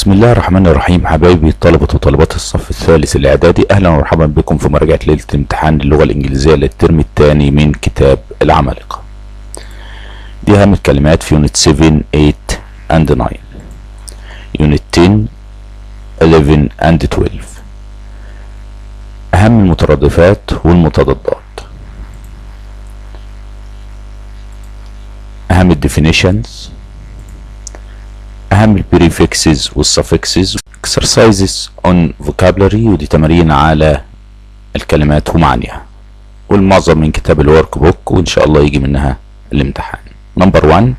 بسم الله الرحمن الرحيم. حبايبي طلبة وطالبات الصف الثالث الإعدادي، أهلا ومرحبا بكم في مراجعة ليلة الامتحان للغة الإنجليزية للترم الثاني من كتاب العمالقة. دي أهم الكلمات في يونت 7 8 and 9، يونت 10 11 and 12. أهم المترادفات والمتضادات، أهم الديفينيشنز، أهم البريفكسز والسفكسز، exercises on vocabulary، ودي تمارين على الكلمات ومعانيها، والمعظم من كتاب الورك بوك، وإن شاء الله يجي منها الامتحان. Number 1،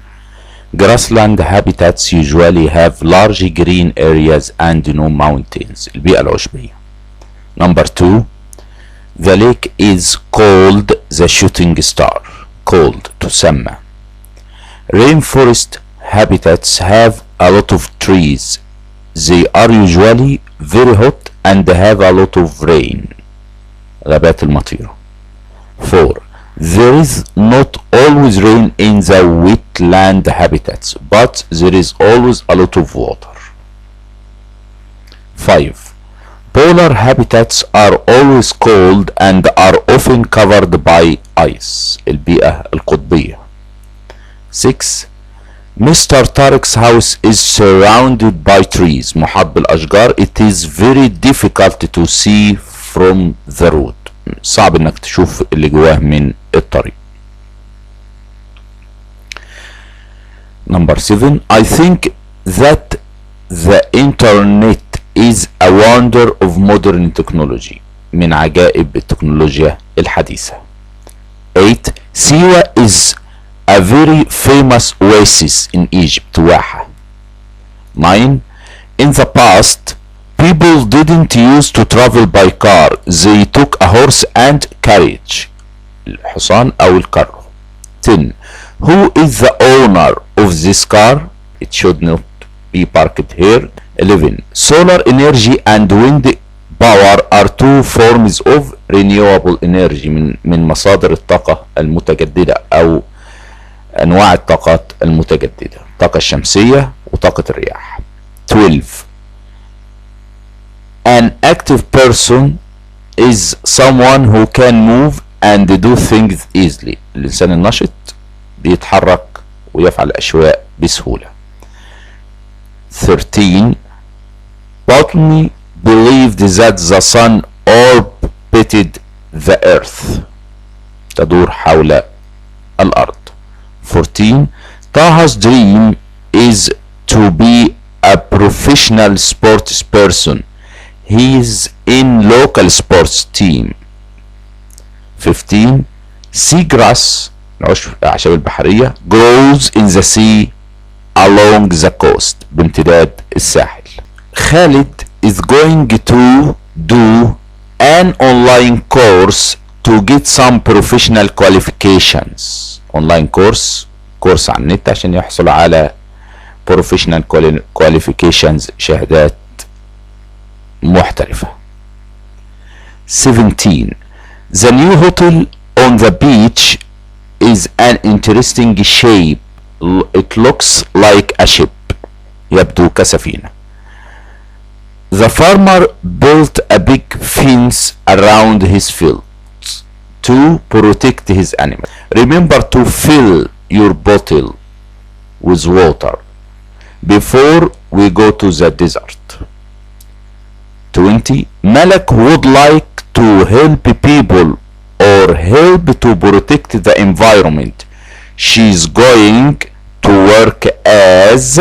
grassland habitats usually have large green areas and no mountains، البيئة العشبية. Number 2، the lake is called the shooting star، called تسمى. Rainforest habitats have a lot of trees. They are usually very hot and have a lot of rain. غابات المطيرة. 4. There is not always rain in the wetland habitats, but there is always a lot of water. 5. Polar habitats are always cold and are often covered by ice. البيئة القطبية. 6. Mr. Tariq's house is surrounded by trees. محاط بالأشجار. It is very difficult to see from the road. صعب انك تشوف اللي جواه من الطريق. Number 7. I think that the internet is a wonder of modern technology. من عجائب التكنولوجيا الحديثة. 8. Siwa is a very famous oasis in Egypt. واحة. 9. In the past, people didn't used to travel by car. They took a horse and carriage. الحصان أو الكرة. 10. Who is the owner of this car? It should not be parked here. 11. Solar energy and wind power are two forms of renewable energy. من مصادر الطاقة المتجددة أو أنواع الطاقات المتجددة، الطاقة الشمسية وطاقة الرياح. 12. An active person is someone who can move and do things easily. الإنسان النشط بيتحرك ويفعل أشياء بسهولة. 13. Ptolemy believed that the sun orbited the earth. تدور حول الأرض. 14. Taha's dream is to be a professional sports person. He is in local sports team. 15. Seagrass الأعشاب البحرية grows in the sea along the coast. بامتداد الساحل. Khalid is going to do an online course to get some professional qualifications. اونلاين كورس على النت عشان يحصل على professional qualifications، شهادات محترفة. 17. The new hotel on the beach is an interesting shape. It looks like a ship. يبدو كسفينة. The farmer built a big fence around his field to protect his animals. Remember to fill your bottle with water before we go to the desert. 20. Malak would like to help people or help to protect the environment. She's going to work as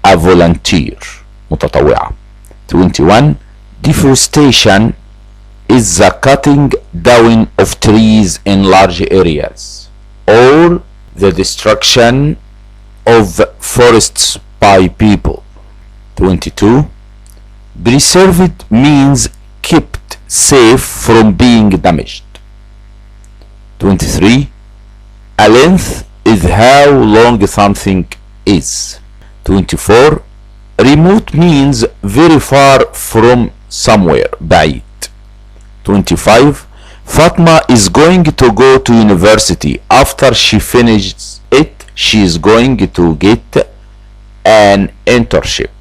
a volunteer. متطوعة. 21. Deforestation is the cutting down of trees in large areas or the destruction of forests by people. 22. Preserved means kept safe from being damaged. 23. A length is how long something is. 24. Remote means very far from somewhere. بعيد. 25. Fatma is going to go to university. After she finishes it, she is going to get an internship.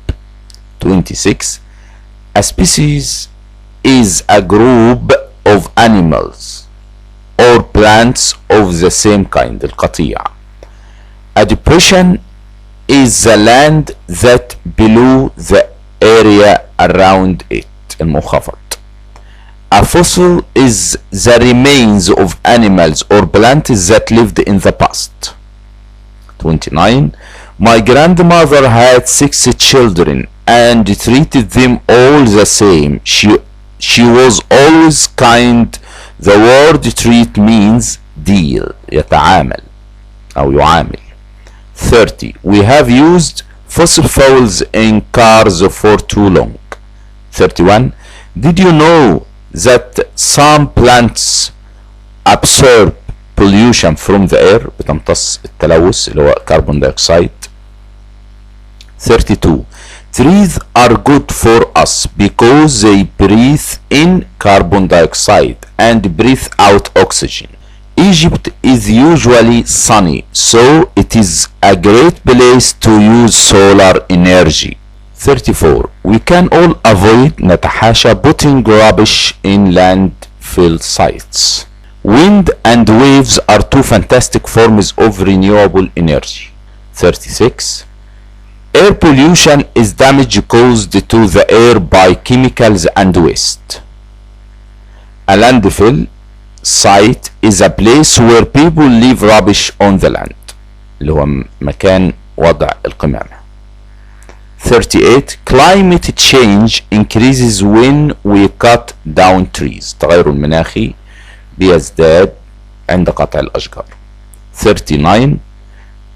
26. A species is a group of animals or plants of the same kind. القطيع. A depression is the land that below the area around it. المنخفض. A fossil is the remains of animals or plants that lived in the past. 29. My grandmother had 6 children and treated them all the same. She was always kind. The word treat means deal. يتعامل أو يعامل. 30. We have used fossil fuels in cars for too long. 31. Did you know that some plants absorb pollution from the air؟ بتمتص التلوث اللي هو كربون دايوكسيد. 32. Trees are good for us because they breathe in carbon dioxide and breathe out oxygen. Egypt is usually sunny, so it is a great place to use solar energy. 34. We can all avoid نتحاشى putting rubbish in landfill sites. Wind and waves are two fantastic forms of renewable energy. 36. Air pollution is damage caused to the air by chemicals and waste. A landfill site is a place where people leave rubbish on the land. اللي هو مكان وضع القمامة. 38. Climate change increases when we cut down trees. التغير المناخي بيزداد عند قطع الأشجار. 39.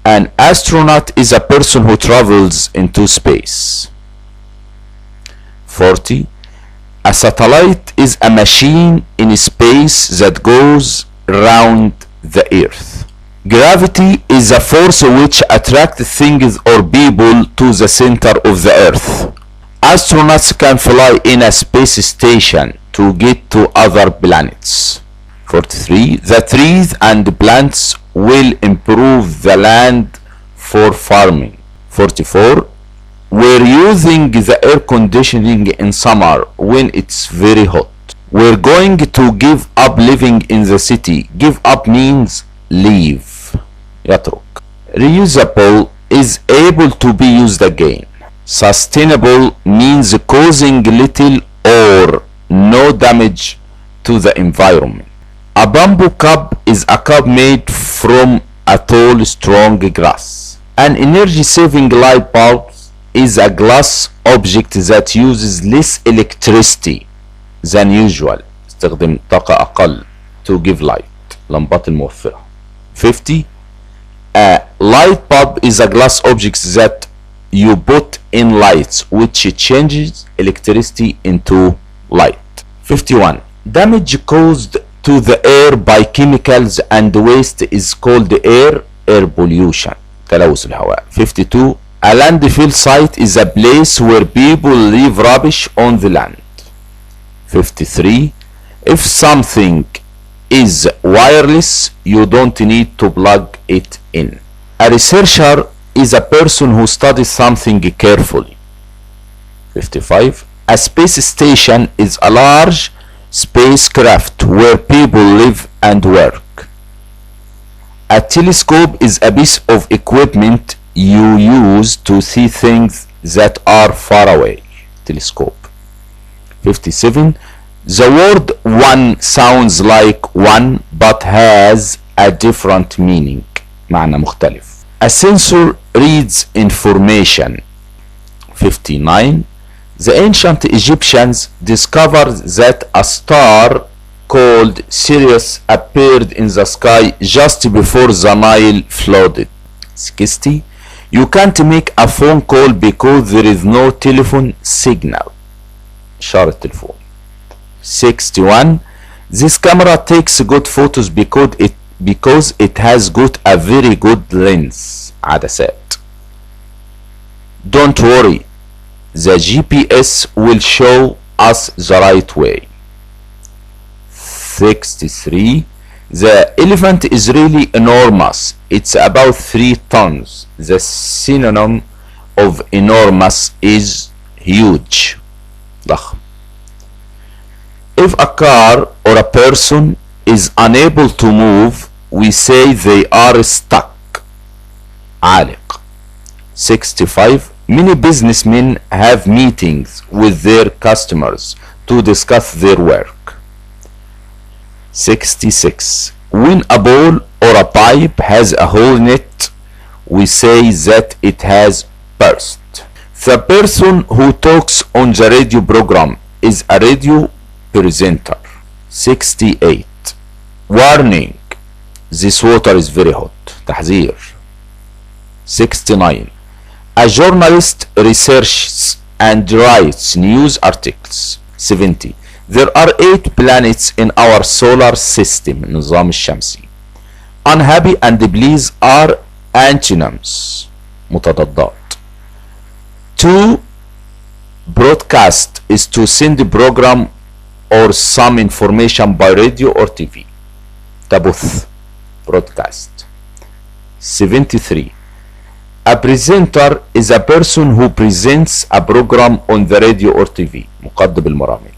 An astronaut is a person who travels into space. 40. A satellite is a machine in space that goes around the earth. Gravity is a force which attracts things or people to the center of the earth. Astronauts can fly in a space station to get to other planets. 43. The trees and plants will improve the land for farming. 44. We're using the air conditioning in summer when it's very hot. We're going to give up living in the city. Give up means leave. يترك. Reusable is able to be used again. Sustainable means causing little or no damage to the environment. A bamboo cup is a cup made from a tall, strong grass. An energy-saving light bulb is a glass object that uses less electricity than usual. استخدم طاقة أقل to give light. لمبات الموفرة. 50. A light bulb is a glass object that you put in lights which changes electricity into light. 51. Damage caused to the air by chemicals and waste is called air pollution. تلوث الهواء. 52. A landfill site is a place where people leave rubbish on the land. 53. If something is wireless, you don't need to plug it in. A researcher is a person who studies something carefully. 55. A space station is a large spacecraft where people live and work. A telescope is a piece of equipment you use to see things that are far away. Telescope. 57. The word one sounds like one but has a different meaning. معنى مختلف. A sensor reads information. 59. The ancient Egyptians discovered that a star called Sirius appeared in the sky just before the Nile flooded. 60. You can't make a phone call because there is no telephone signal. إشارة تلفون. 61. This camera takes good photos because it has got a very good lens. عدسات. Don't worry. The GPS will show us the right way. 63. The elephant is really enormous. It's about 3 tons. The synonym of enormous is huge ضخم. If a car or a person is unable to move, we say they are stuck. عالق. 65. Many businessmen have meetings with their customers to discuss their work. 66. When a ball or a pipe has a hole in it, we say that it has burst. The person who talks on the radio program is a radio presenter. 68. Warning, this water is very hot. تحذير. 69. A journalist researches and writes news articles. 70. There are 8 planets in our solar system, النظام الشمسي. Unhappy and pleased are antonyms, متضادات. To broadcast is to send a program or some information by radio or TV. تبث, broadcast. 73. A presenter is a person who presents a program on the radio or TV. مقدم البرامج.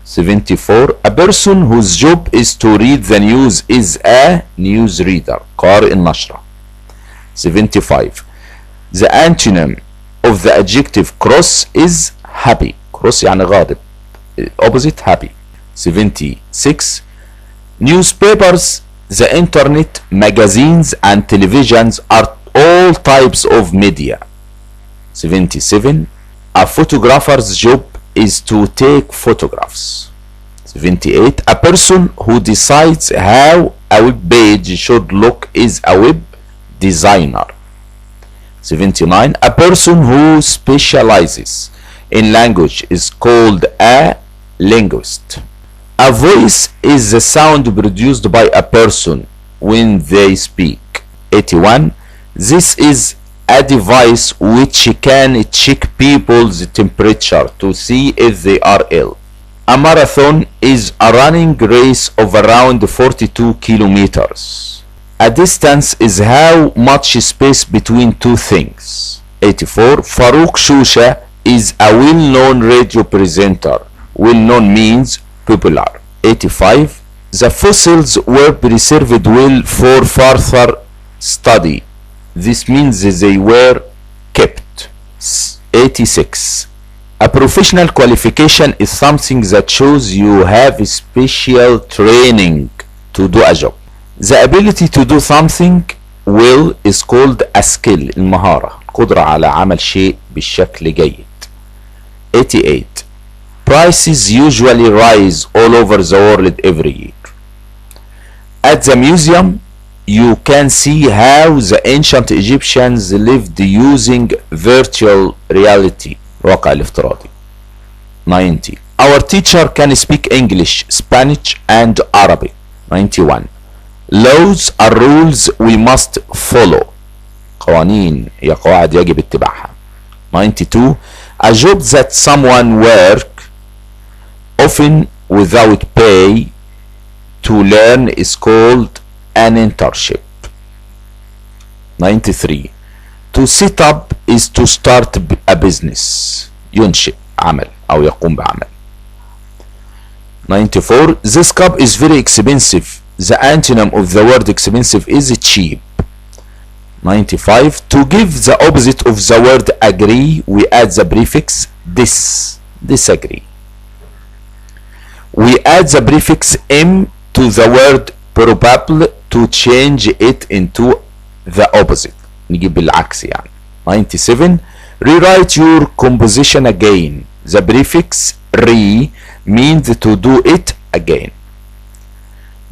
74. A person whose job is to read the news is a news reader. قارئ النشرة. 75. The antonym of the adjective cross is happy. cross يعني غاضب. Opposite happy. 76. Newspapers, the internet, magazines and televisions are all types of media. 77. A photographer's job is to take photographs. 78. A person who decides how a web page should look is a web designer. 79. A person who specializes in language is called a linguist. A voice is the sound produced by a person when they speak. 81. This is a device which can check people's temperature to see if they are ill. A marathon is a running race of around 42 kilometers. A distance is how much space between two things. 84. Farouk Shusha is a well-known radio presenter. Well-known means popular. 85. The fossils were preserved well for further study. This means they were kept. 86. A professional qualification is something that shows you have special training to do a job. The ability to do something well is called a skill. المهارة، القدرة على عمل شيء بالشكل جيد. 88. Prices usually rise all over the world every year. At the museum, you can see how the ancient Egyptians lived using virtual reality. الواقع الافتراضي. 90. Our teacher can speak English, Spanish and Arabic. 91. Laws are rules we must follow. قوانين هي قواعد يجب اتباعها. 92. A job that someone work often without pay to learn is called an internship. 93. To set up is to start a business. ينشئ عمل أو يقوم بعمل. 94. This cup is very expensive. The antonym of the word expensive is cheap. 95. To give the opposite of the word agree, we add the prefix dis. Disagree. We add the prefix m to the word probable to change it into the opposite. نجيب بالعكس يعني. 97. Rewrite your composition again. The prefix re means to do it again.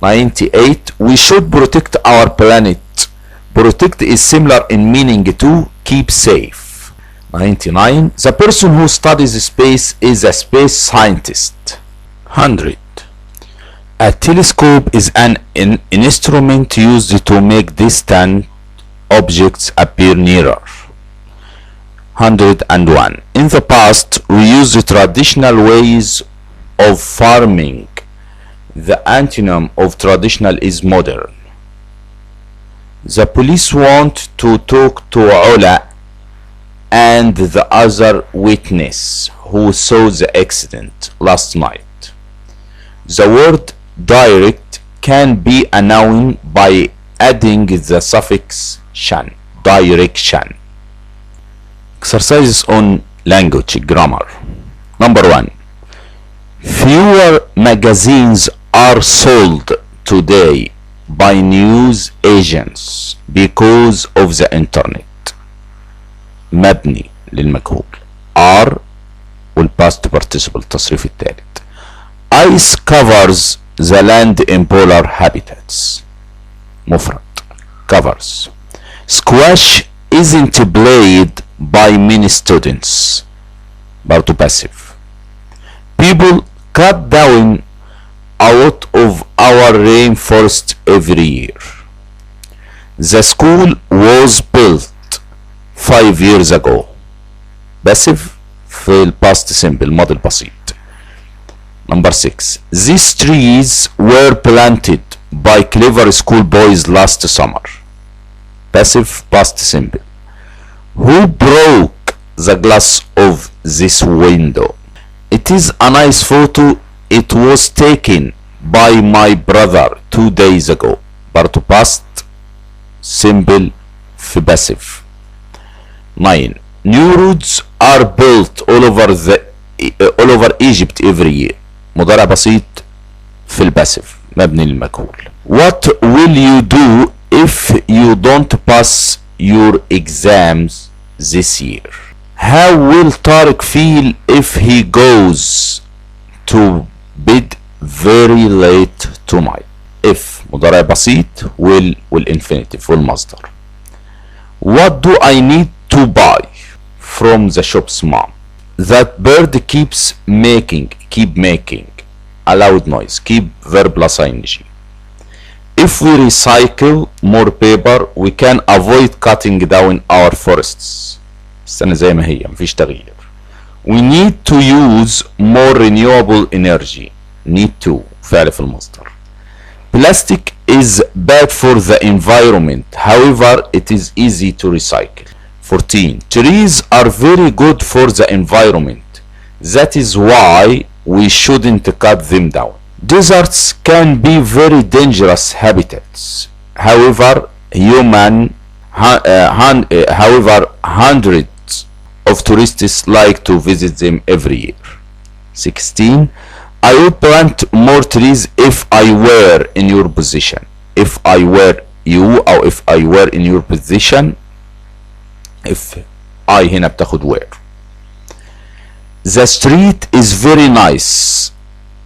98. We should protect our planet. Protect is similar in meaning to keep safe. 99. The person who studies space is a space scientist. 100. A telescope is an instrument used to make distant objects appear nearer. 101. In the past, we used traditional ways of farming. The antonym of traditional is modern. The police want to talk to Ola and the other witness who saw the accident last night. The word direct can be a noun by adding the suffix shan. Direction. Exercises on language grammar. Number 1. Fewer magazines are sold today by news agents because of the internet. مبني للمجهول are والpast participle التصريف الثالث. Ice covers the land in polar habitats. مفرد covers. Squash isn't played by many students. برضو passive. People cut down a lot of our rainforest every year. The school was built 5 years ago. passive في past simple الماضي البسيط. Number 6. These trees were planted by clever school boys last summer. passive past simple. Who broke the glass of this window? It is a nice photo. It was taken by my brother 2 days ago. برضو past simple في passive. 9. New roads are built all over Egypt every year. مضارع بسيط في الباسيف مبني للمجهول. What will you do if you don't pass your exams this year? How will Tariq feel if he goes to bed very late tonight? if مضارع بسيط والinfinitive والمصدر. What do I need to buy from the shop's mom? That bird keeps making a loud noise. keep verb plus ing. If we recycle more paper we can avoid cutting down our forests. السنة زي ما هي مفيش تغيير. We need to use more renewable energy. need to فعل في المصدر. Plastic is bad for the environment. However, it is easy to recycle. 14. Trees are very good for the environment. That is why we shouldn't cut them down. Deserts can be very dangerous habitats. However, hundreds of tourists like to visit them every year. 16. I would plant more trees if I were in your position. If I were you or if I were in your position. if I هنا بتاخد where. The street is very nice.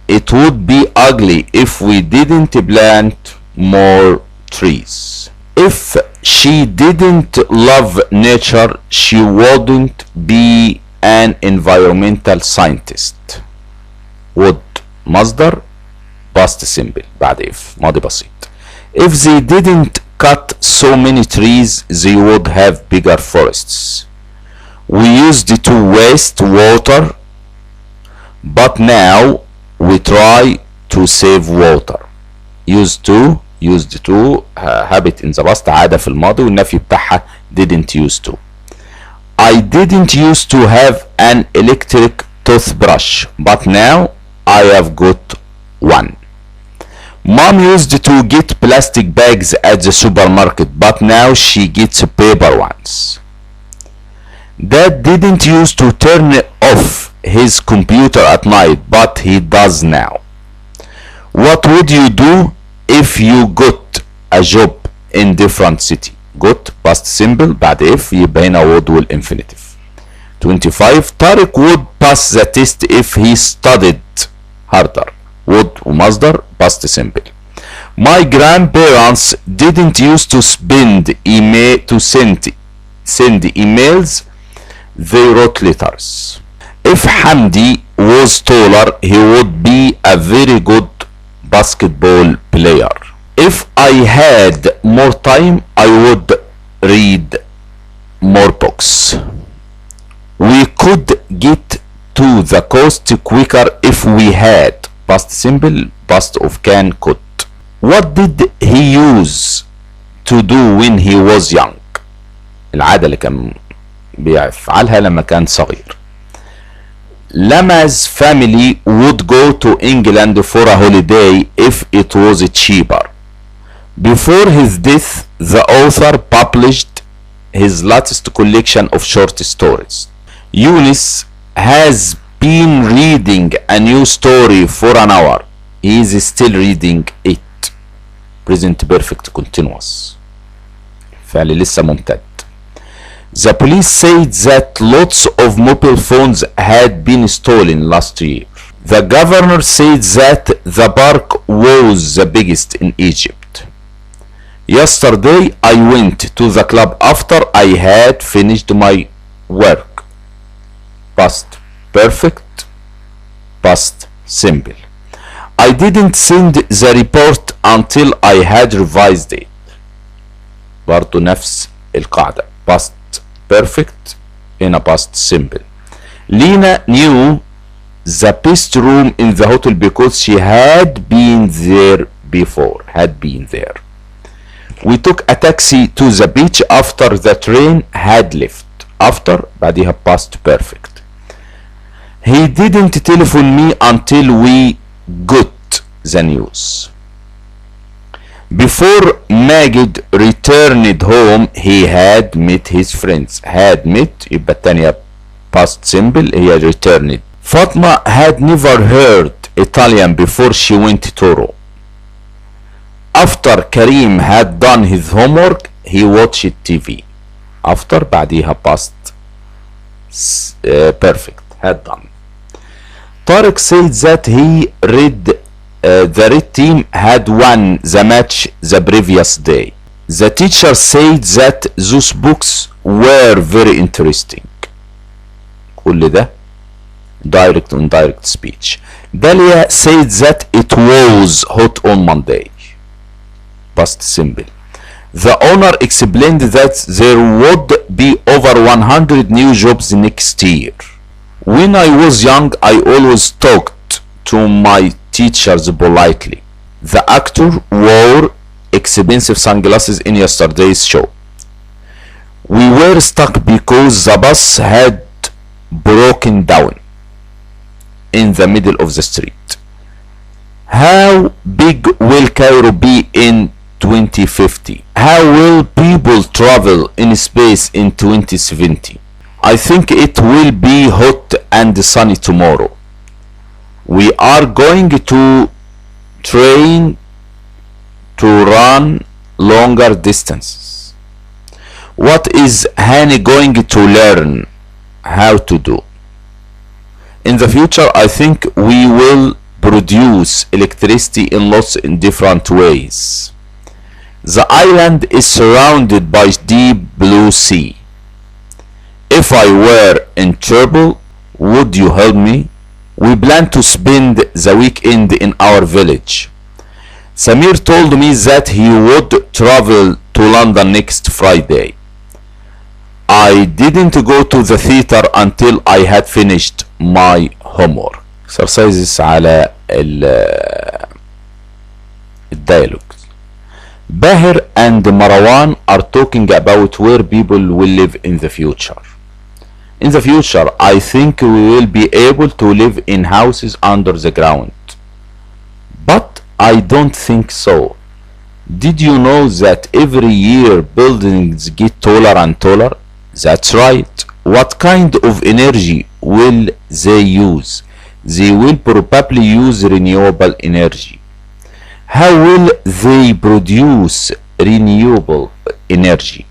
It would be ugly if we didn't plant more trees. If she didn't love nature, she wouldn't be an environmental scientist. would مصدر past simple بعد if ماضي بسيط. If they didn't cut so many trees they would have bigger forests. We used to waste water but now we try to save water. used to habit in the past عادة في الماضي والنفي بتاعها didn't used to. I didn't used to have an electric toothbrush but now I have got one. Mom used to get plastic bags at the supermarket but now she gets paper ones. Dad didn't used to turn off his computer at night but he does now. What would you do if you got a job in different city? got past simple بعد if يبقى هنا would والinfinitive. 25. Tariq would pass the test if he studied harder. would ومصدر past simple. My grandparents didn't used to send emails. They wrote letters. If Hamdi was taller he would be a very good basketball player. If I had more time I would read more books. We could get to the coast quicker if we had past simple past of can could. What did he use to do when he was young? العادة اللي بيفعلها لما كان صغير. Lama's family would go to England for a holiday if it was cheaper. Before his death, the author published his latest collection of short stories. Yunus has been reading a new story for an hour. He is still reading it. Present perfect continuous. فعل لسه ممتد. The police said that lots of mobile phones had been stolen last year. The governor said that the park was the biggest in Egypt. Yesterday I went to the club after I had finished my work. Past perfect, past simple. I didn't send the report until I had revised it. برضو نفس القاعدة. past perfect هنا past simple. Lena knew the best room in the hotel because she had been there before. We took a taxi to the beach after the train had left. After بعديها past perfect. He didn't telephone me until we got the news. Before Magid returned home he had met his friends. Had met يبقى التانية past simple هي returned. Fatma had never heard Italian before she went to Rome. After Karim had done his homework he watched TV. After بعديها past perfect had done. Tariq said that he read the red team had won the match the previous day. The teacher said that those books were very interesting. كل ده direct and indirect speech. Dalia said that it was hot on Monday. Past simple. The owner explained that there would be over 100 new jobs next year. When I was young, I always talked to my teachers politely. The actor wore expensive sunglasses in yesterday's show. We were stuck because the bus had broken down in the middle of the street. How big will Cairo be in 2050? How will people travel in space in 2070? I think it will be hot and sunny tomorrow. We are going to train to run longer distances. What is Hani going to learn how to do? In the future, I think we will produce electricity in lots in different ways. The island is surrounded by deep blue sea. If I were in trouble, would you help me? We plan to spend the weekend in our village. Samir told me that he would travel to London next Friday. I didn't go to the theater until I had finished my homework. Exercises على الdialogue. Bahir and Marwan are talking about where people will live in the future. In the future, I think we will be able to live in houses under the ground. But I don't think so. Did you know that every year buildings get taller and taller? That's right. What kind of energy will they use? They will probably use renewable energy. How will they produce renewable energy?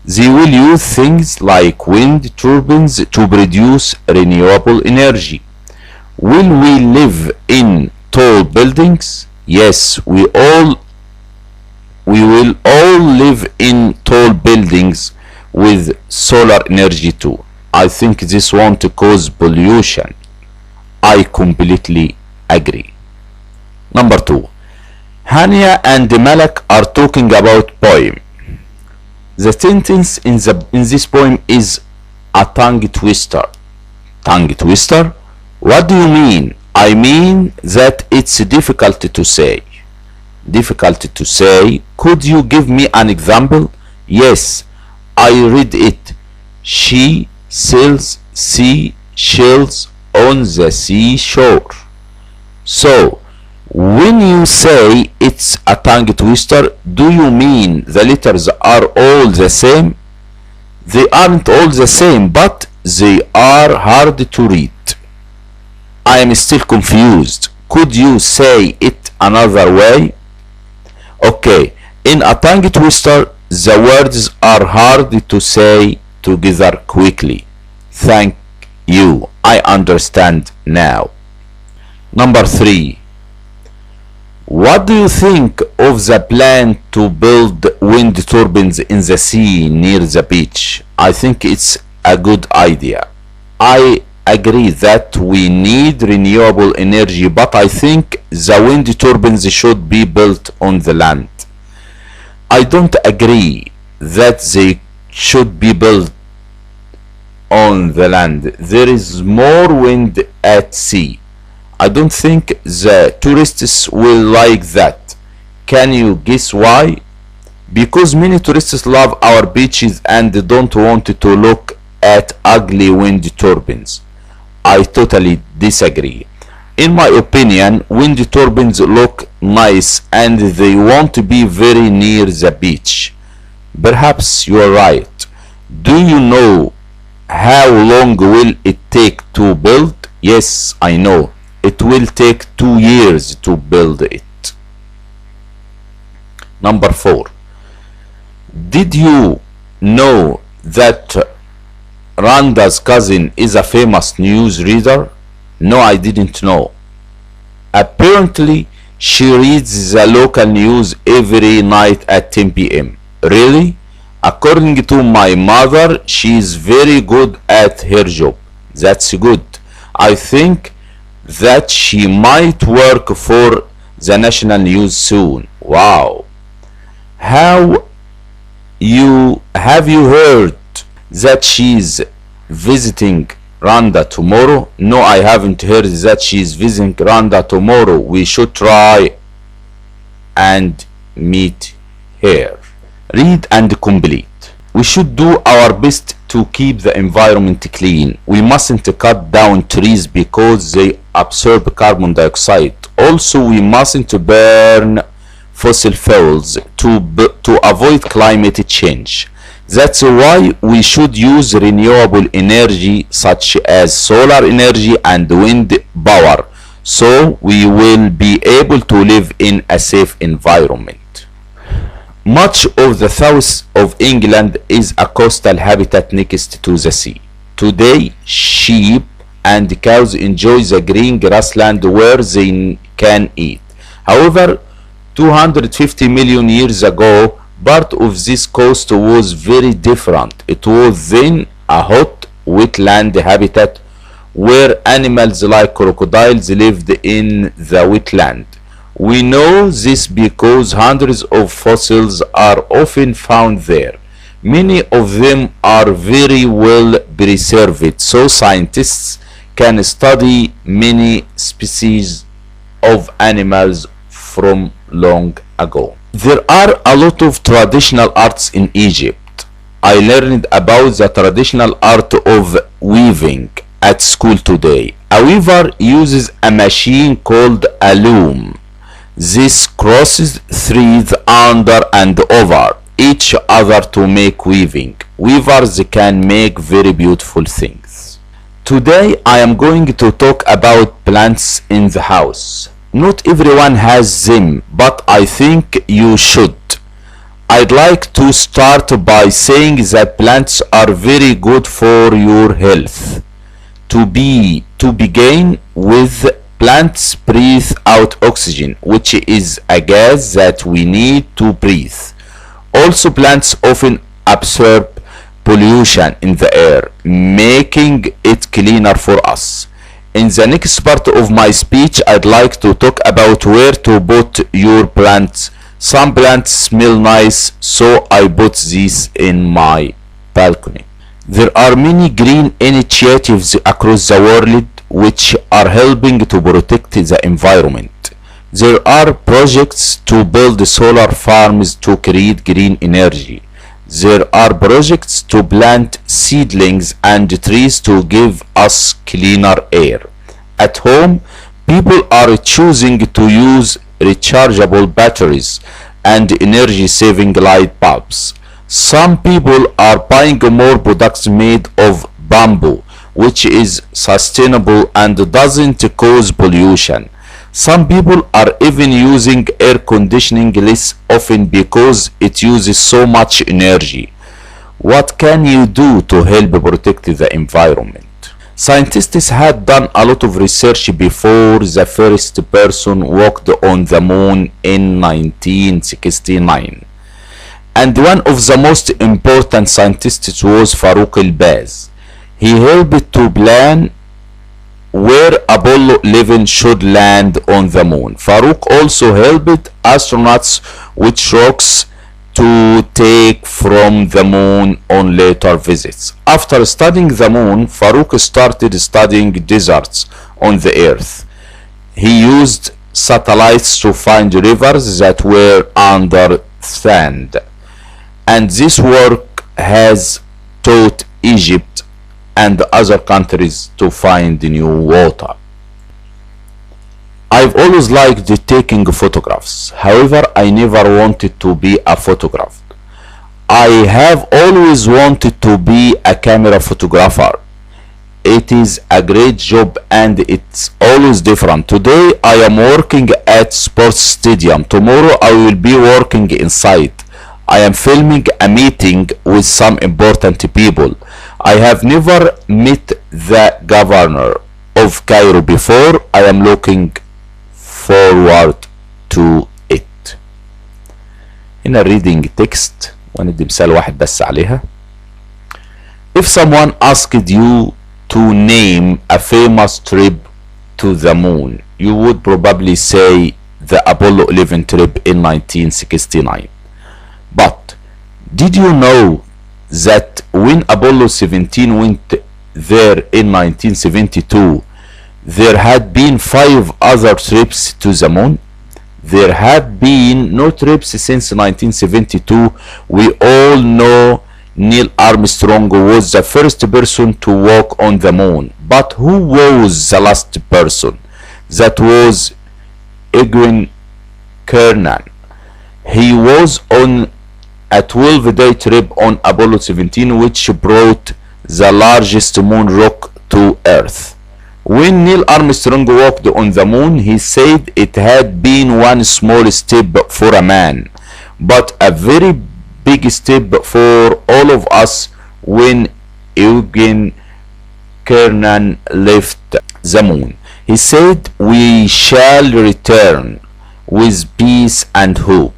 They will use things like wind turbines to produce renewable energy. Will we live in tall buildings? Yes, we will all live in tall buildings with solar energy too. I think this won't cause pollution. I completely agree. Number 2. Hania and Malak are talking about poem. The sentence in this poem is a tongue twister. Tongue twister? What do you mean? I mean that it's difficult to say. Difficult to say? Could you give me an example? Yes, I read it. She sells seashells on the seashore. So, when you say it's a tongue twister, do you mean the letters are all the same? They aren't all the same, but they are hard to read. I am still confused. Could you say it another way? Okay, in a tongue twister, the words are hard to say together quickly. Thank you. I understand now. Number 3. What do you think of the plan to build wind turbines in the sea near the beach? I think it's a good idea. I agree that we need renewable energy, but I think the wind turbines should be built on the land. I don't agree that they should be built on the land. There is more wind at sea. I don't think the tourists will like that. Can you guess why? Because many tourists love our beaches and don't want to look at ugly wind turbines. I totally disagree. In my opinion, wind turbines look nice and they won't be very near the beach. Perhaps you are right. Do you know how long will it take to build? Yes, I know. It will take 2 years to build it. Number 4. Did you know that Rhonda's cousin is a famous news reader? No, I didn't know. Apparently, she reads the local news every night at 10 p.m. Really? According to my mother, she is very good at her job. That's good. I think that she might work for the national news soon. Wow. Have you heard that she's visiting Rhonda tomorrow? No, I haven't heard that she's visiting Rhonda tomorrow. We should try and meet her. Read and complete. We should do our best to keep the environment clean. We mustn't cut down trees because they absorb carbon dioxide. Also, we mustn't burn fossil fuels to avoid climate change. That's why we should use renewable energy such as solar energy and wind power, so we will be able to live in a safe environment. Much of the south of England is a coastal habitat next to the sea. Today, sheep and cows enjoy the green grassland where they can eat. However, 250 million years ago, part of this coast was very different. It was then a hot wetland habitat where animals like crocodiles lived in the wetland. We know this because hundreds of fossils are often found there. Many of them are very well preserved, so scientists can study many species of animals from long ago. There are a lot of traditional arts in Egypt. I learned about the traditional art of weaving at school today. A weaver uses a machine called a loom. This crosses threads under and over each other to make weaving. Weavers can make very beautiful things. Today I am going to talk about plants in the house. Not everyone has them, but I think you should. I'd like to start by saying that plants are very good for your health. To begin with, plants breathe out oxygen, which is a gas that we need to breathe. Also, plants often absorb pollution in the air, making it cleaner for us. In the next part of my speech, I'd like to talk about where to put your plants. Some plants smell nice, so I put these in my balcony. There are many green initiatives across the world which are helping to protect the environment. There are projects to build solar farms to create green energy. There are projects to plant seedlings and trees to give us cleaner air. At home, people are choosing to use rechargeable batteries and energy-saving light bulbs. Some people are buying more products made of bamboo, which is sustainable and doesn't cause pollution. Some people are even using air conditioning less often because it uses so much energy. What can you do to help protect the environment? Scientists had done a lot of research before the first person walked on the moon in 1969. And one of the most important scientists was Farouk El-Baz. He helped to plan where Apollo 11 should land on the moon. Farouk also helped astronauts which rocks to take from the moon on later visits. After studying the moon, Farouk started studying deserts on the earth. He used satellites to find rivers that were under sand. And this work has taught Egypt and other countries to find new water. I've always liked taking photographs. However, I never wanted to be a photographer. I have always wanted to be a camera photographer. It is a great job and it's always different. Today I am working at sports stadium. Tomorrow I will be working inside. I am filming a meeting with some important people. I have never met the governor of Cairo before. I am looking forward to it. هنا reading text وندي مثال واحد بس عليها. If someone asked you to name a famous trip to the moon, you would probably say the Apollo 11 trip in 1969. But did you know that when Apollo 17 went there in 1972, there had been 5 other trips to the moon? There had been no trips since 1972. We all know Neil Armstrong was the first person to walk on the moon. But who was the last person? That was Edwin Cernan. He was on a 12-day trip on Apollo 17, which brought the largest moon rock to Earth. When Neil Armstrong walked on the moon, he said it had been one small step for a man, but a very big step for all of us when Eugene Cernan left the moon. He said, "We shall return with peace and hope."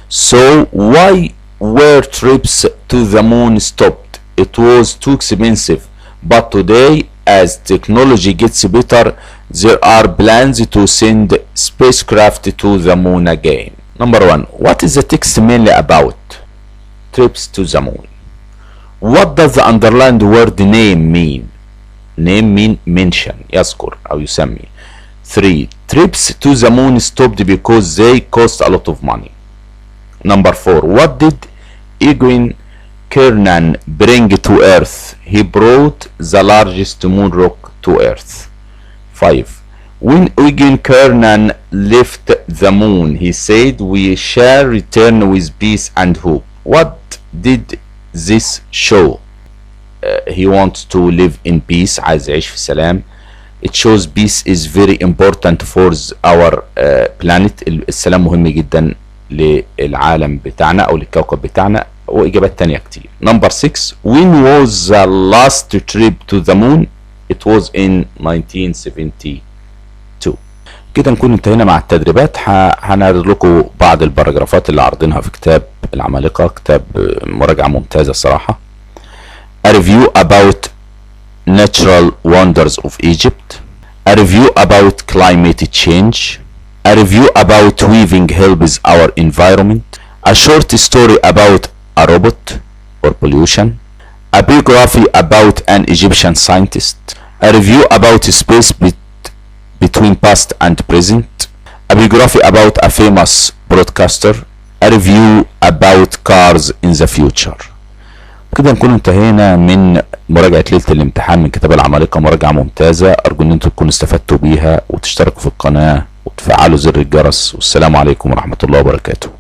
So why were trips to the moon stopped? It was too expensive. But today, as technology gets better, there are plans to send spacecraft to the moon again. Number 1. What is the text mainly about? Trips to the moon. What does the underlined word name mean? Name mean mention, يذكر أو يسمي. 3. Trips to the moon stopped because they cost a lot of money. Number 4. What did Edwin Cernan bring to Earth? He brought the largest moon rock to Earth. 5. When Eugene Cernan left the moon, he said, "We shall return with peace and hope." What did this show? He wants to live in peace. عايز يعيش في سلام. It shows peace is very important for our planet. السلام مهم جدا للعالم بتاعنا او للكوكب بتاعنا. واجابات تانية كتير. Number 6. When was the last trip to the moon? It was in 1972. كده نكون انتهينا مع التدريبات. هنعرض لكم بعض الباراجرافات اللي عارضينها في كتاب العمالقة. كتاب مراجعة ممتازة الصراحة. A review about natural wonders of Egypt. A review about climate change. A review about weaving helps our environment. A short story about a robot or pollution. A biography about an Egyptian scientist. A review about space between past and present. A biography about a famous broadcaster. A review about cars in the future. كده نكون انتهينا من مراجعة ليلة الامتحان من كتاب العمالقة. مراجعة ممتازة، أرجو إن انتم تكونوا استفدتوا بيها وتشتركوا في القناة وتفعلوا زر الجرس. والسلام عليكم ورحمة الله وبركاته.